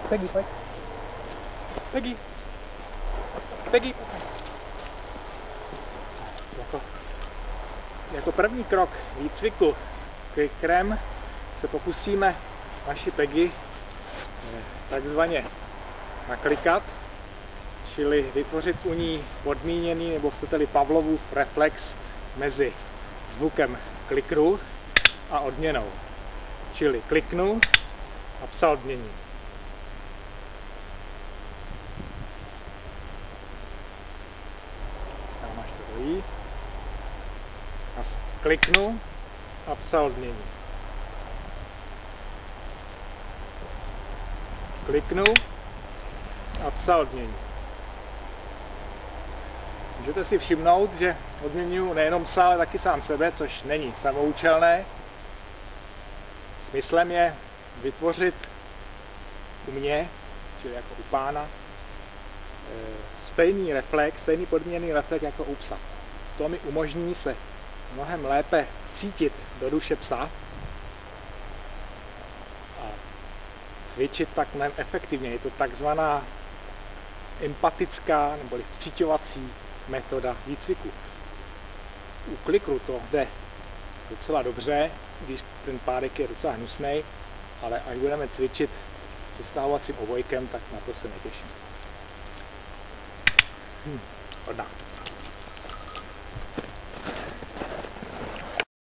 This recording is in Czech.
Peggy, pojď. Peggy. Peggy. Jako první krok výcviku kickerem se pokusíme naši Peggy takzvaně naklikat, čili vytvořit u ní podmíněný, nebo chcete-li Pavlovův reflex mezi zvukem klikru a odměnou. Čili kliknu a psa odmění. Tam máš to dojít. A kliknu a psa odmění. Kliknu a psa odmění. Můžete si všimnout, že odměňuji nejenom psa, ale taky sám sebe, což není samoučelné. Smyslem je vytvořit u mě, čili jako u pána, stejný reflex, stejný podmíněný reflex jako u psa. To mi umožní se mnohem lépe cítit do duše psa a cvičit tak mnohem efektivně. Je to takzvaná empatická nebo vcíťovací metoda výcviku. U klikru to jde docela dobře, když ten párek je docela hnusný, ale až budeme cvičit se stahovacím obojkem, tak na to se netěším. Odná.